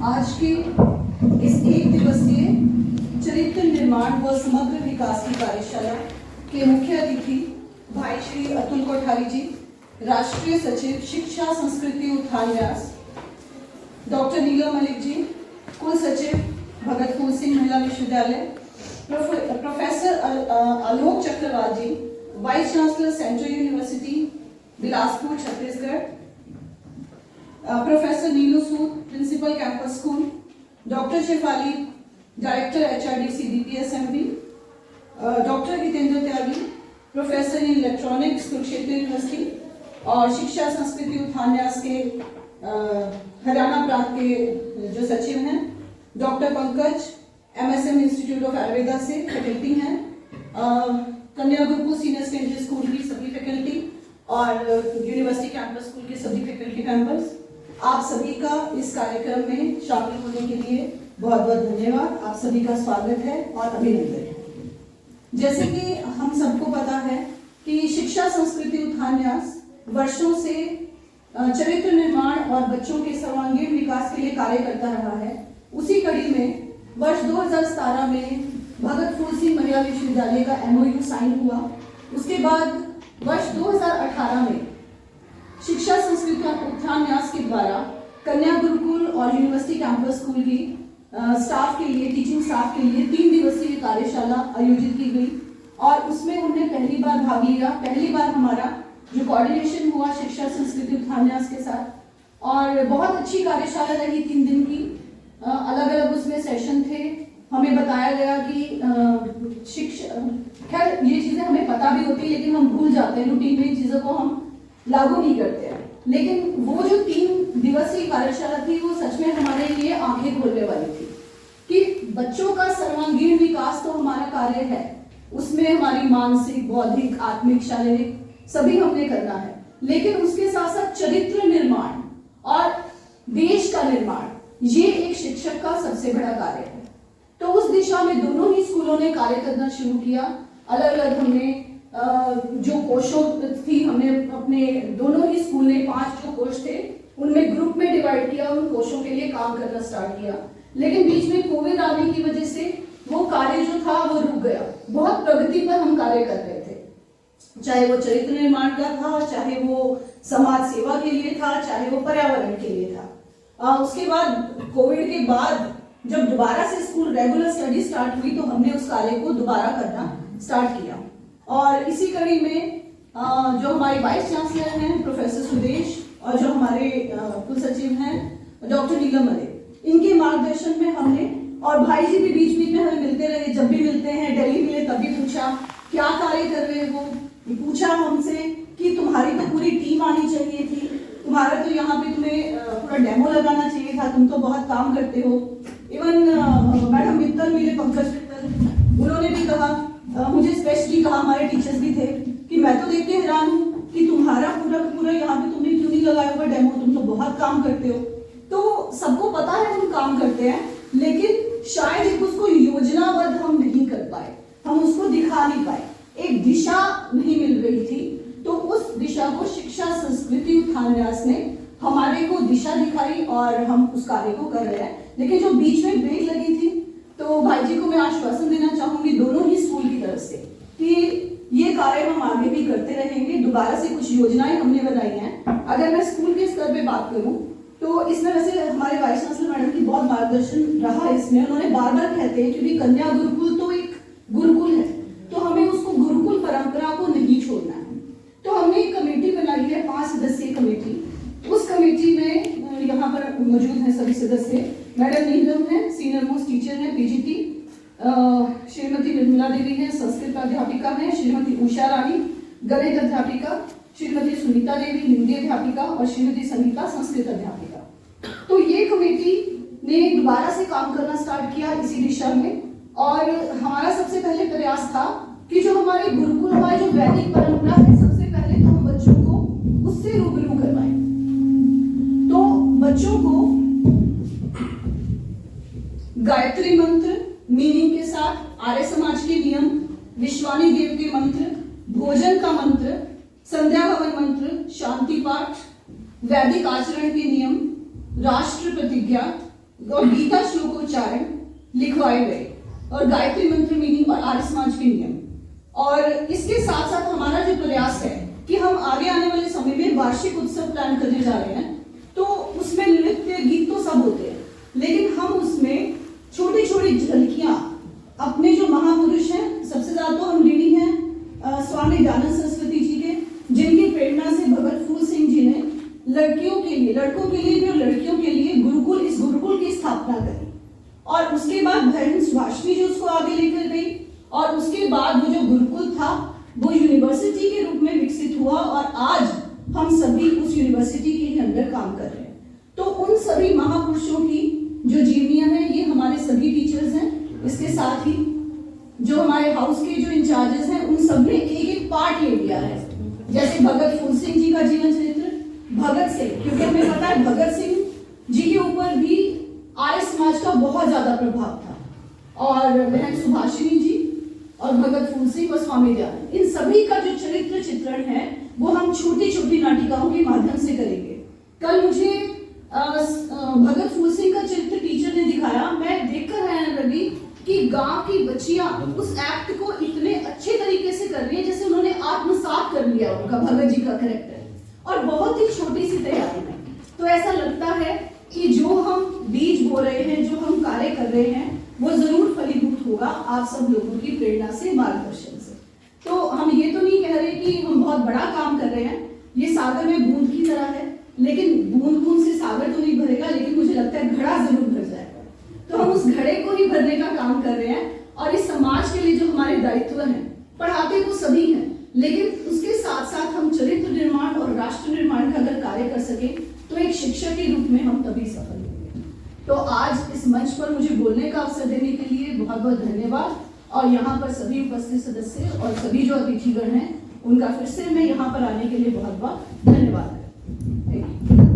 आज के इस एक दिवसीय चरित्र निर्माण व समग्र विकास की कार्यशाला के मुख्य अतिथि भाई श्री अतुल कोठारी जी, राष्ट्रीय सचिव शिक्षा संस्कृति उत्थान न्यास, डॉक्टर नीलम मलिक जी, कुल सचिव भगत फूल Singh Mahila Vishwavidyalaya, professor Alok Chakrawal ji, vice chancellor central university Bilaspur Chhattisgarh, professor Neelu Sood, principal campus school, doctor Shefali, director HRDC DPSMB, doctor Hitendra Tyagi, professor in electronics Kurukshetra university और शिक्षा संस्कृति उत्थान न्यास के हरियाणा प्रांत के जो सचिव हैं, doctor Pankaj MSM institute of Ayurveda से फैकल्टी हैं, कन्या गुरुकुल सीनियर सेकेंडरी स्कूल की सभी फैकल्टी और यूनिवर्सिटी कैंपस स्कूल के सभी फैकल्टी मेंबर्स, आप सभी का इस कार्यक्रम में शामिल होने के लिए बहुत बहुत धन्यवाद। आप सभी का स्वागत है और अभिनंदन है। जैसे कि हम सबको पता है कि शिक्षा संस्कृति उत्थान न्यास वर्षों से चरित्र निर्माण और बच्चों के सर्वांगीण विकास के लिए कार्य करता रहा है। उसी कड़ी में वर्ष 2017 में भगत फूल सिंह महिला विश्वविद्यालय का MOU साइन हुआ। उसके बाद वर्ष 2018 में शिक्षा संस्कृति उत्थान न्यास के द्वारा कन्या गुरुकुल और यूनिवर्सिटी कैंपस स्कूल की स्टाफ के लिए, टीचिंग स्टाफ के लिए 3 दिवसीय कार्यशाला आयोजित की गई और उसमें हमने पहली बार भाग लिया। पहली बार हमारा जो कोऑर्डिनेशन हुआ शिक्षा संस्कृति उत्थान न्यास के साथ और बहुत अच्छी कार्यशाला रही। 3 दिन की अलग अलग उसमें सेशन थे। हमें बताया गया कि शिक्षा, खैर ये चीजें हमें पता भी होती है लेकिन हम भूल जाते हैं, रूटीन में इन चीजों को हम लागू नहीं करते हैं। लेकिन वो जो 3 दिवसीय कार्यशाला थी वो सच में हमारे लिए आंखें खोलने वाली थी कि बच्चों का सर्वांगीण विकास तो हमारा कार्य है, उसमें हमारी मानसिक, बौद्धिक, आत्मिक, शारीरिक सभी हमने करना है, लेकिन उसके साथ साथ चरित्र निर्माण और देश का निर्माण ये एक शिक्षक का सबसे बड़ा कार्य है। तो उस दिशा में दोनों ही स्कूलों ने कार्य करना शुरू किया। अलग अलग हमने जो कोशों थी, हमने अपने दोनों ही स्कूल ने 5 जो कोश थे उनमें ग्रुप में डिवाइड किया, उन कोशों के लिए काम करना स्टार्ट किया। लेकिन बीच में कोविड आने की वजह से वो कार्य जो था वो रुक गया। बहुत प्रगति पर हम कार्य कर रहे थे, चाहे वो चरित्र निर्माण का था, चाहे वो समाज सेवा के लिए था, चाहे वो पर्यावरण के लिए था। उसके बाद कोविड के बाद जब दोबारा से स्कूल रेगुलर स्टडी स्टार्ट हुई तो हमने उस कार्य को दोबारा करना स्टार्ट किया। और इसी कड़ी में जो हमारे वाइस चांसलर हैं प्रोफेसर सुदेश और जो हमारे कुल सचिव हैं डॉक्टर नीलम मलिक, इनके मार्गदर्शन में हमने, और भाई जी भी बीच बीच में हमें मिलते रहे, जब भी मिलते हैं, दिल्ली मिले तभी पूछा क्या कार्य कर रहे हो, पूछा हमसे कि तुम्हारी तो पूरी टीम आनी चाहिए थी, तुम्हारा तो यहाँ पे तुम्हें पूरा डेमो लगाना चाहिए था, तुम तो बहुत काम करते हो। इवन मैडम मित्तल मिले, पंकज मित्तल, उन्होंने भी कहा, मुझे स्पेशली कहा, हमारे टीचर्स भी थे कि मैं तो देख के हैरान हूँ कि तुम्हारा पूरा यहाँ पे तुमने क्यों नहीं लगाया हुआ डेमो, तुम तो बहुत काम करते हो। तो सबको पता है हम काम करते हैं, लेकिन शायद एक उसको योजनाबद्ध हम नहीं कर पाए, हम उसको दिखा नहीं पाए, एक दिशा नहीं मिल रही थी। तो उस दिशा को शिक्षा संस्कृति उत्थान न्यास ने हमारे को दिशा दिखाई और हम उस कार्य को कर रहे हैं। लेकिन जो बीच में ब्रेक लगी थी तो भाई जी को मैं आश्वासन देना चाहूंगी दोनों ही स्कूल की तरफ से कि ये कार्य हम आगे भी करते रहेंगे। दोबारा से कुछ योजनाएं हमने बनाई हैं। अगर मैं स्कूल के स्तर पे बात करूं तो इसमें वैसे हमारे वाइस चांसलर मैडम की बहुत मार्गदर्शन रहा इसमें। उन्होंने बार बार कहते हैं क्योंकि कन्या गुरुकुल तो एक गुरुकुल है तो हमें उसको गुरुकुल परंपरा को नहीं छोड़ना है। तो हमने एक कमेटी बनाई है, 5 सदस्यीय कमेटी। उस कमेटी में यहाँ पर मौजूद हैं सभी सदस्य। मैडम नीलम है, सीनियर मोस्ट टीचर है PGT, श्रीमती निर्मला देवी है, संस्कृत अध्यापिका है, श्रीमती उषा रानी गणित अध्यापिका, श्रीमती सुनीता देवी हिंदी अध्यापिका और श्रीमती संगीता संस्कृत अध्यापिका। तो ये कमेटी ने दोबारा से काम करना स्टार्ट किया इसी दिशा में। और हमारा सबसे पहले प्रयास था कि जो हमारे गुरुकुल का जो वैदिक परंपरा है, सबसे पहले तो हम बच्चों को उससे रूबरू करवाएं। तो बच्चों को गायत्री मंत्र मीनिंग के साथ, आर्य समाज के नियम, विश्वानी देव के मंत्र, भोजन का मंत्र, संध्या भवन मंत्र, शांति पाठ, वैदिक आचरण के नियम, राष्ट्र प्रतिज्ञा, और गीता श्लोकोच्चारण लिखवाए गए और गायत्री मंत्र मीनिंग और आर्य समाज के नियम। और इसके साथ साथ हमारा जो प्रयास है कि हम आगे आने वाले समय में वार्षिक उत्सव प्लान करने जा रहे हैं, तो उसमें नृत्य गीत तो सब होते हैं, लेकिन हम उसमें छोटी छोटी झलकियां अपने जो महापुरुष हैं, सबसे ज्यादा तो हम ऋणी हैं स्वामी दयानंद सरस्वती जी के, जिनकी प्रेरणा से भगत फूल सिंह जी ने लड़कों के लिए भी और लड़कियों के लिए इस गुरुकुल की स्थापना करी। और उसके बाद बहन सुभाषिनी जी उसको आगे लेकर गई, और उसके बाद वो जो गुरुकुल था वो यूनिवर्सिटी के रूप में विकसित हुआ, और आज हम सभी उस यूनिवर्सिटी के ही अंदर काम कर रहे हैं। तो उन सभी महापुरुषों की जो जीवनियां हैं, ये हमारे सभी टीचर्स हैं। इसके साथ ही जो हमारे हाउस के जो इंचार्जेस हैं, उन सब ने एक एक पार्ट ले लिया है। जैसे भगत फूल सिंह जी का जीवन चरित्र, भगत सिंह, क्योंकि हमें पता है भगत सिंह जी के ऊपर भी आर्य समाज का बहुत ज्यादा प्रभाव था, और बहन सुभाषिनी जी और भगत फूल सिंह और स्वामी दयानंद, इन सभी का जो चरित्र चित्रण है वो हम छोटी छोटी नाटिकाओं के माध्यम से करेंगे। कल मुझे भगत फूल सिंह का चरित्र टीचर ने दिखाया, मैं देखकर हैरान रही कि गांव की बच्चियां उस एक्ट को इतने अच्छे तरीके से कर रही है जैसे उन्होंने आत्मसात कर लिया उनका भगत जी का कैरेक्टर, और बहुत ही छोटी सी तैयारी में। तो ऐसा लगता है कि जो हम बीज बो रहे हैं, जो हम कार्य कर रहे हैं, वो जरूर फलीभूत होगा आप सब लोगों की प्रेरणा से, मार्गदर्शन से। तो हम ये तो नहीं कह रहे कि हम बहुत बड़ा काम कर रहे हैं, ये सागर में बूंद की तरह है, लेकिन बूंद बूंद से सागर तो नहीं भरेगा, लेकिन मुझे लगता है घड़ा जरूर भर जाएगा। तो हम उस घड़े को ही भरने का काम कर रहे हैं, और इस समाज के लिए जो हमारे दायित्व हैं, पढ़ाते वो सभी हैं, लेकिन उसके साथ साथ हम चरित्र निर्माण और राष्ट्र निर्माण का अगर कार्य कर सके तो एक शिक्षक के रूप में हम तभी सफल होंगे। तो आज इस मंच पर मुझे बोलने का अवसर देने के लिए बहुत बहुत धन्यवाद, और यहाँ पर सभी उपस्थित सदस्य और सभी जो अतिथिगण हैं, उनका फिर से मैं यहाँ पर आने के लिए बहुत बहुत धन्यवाद। Thank you.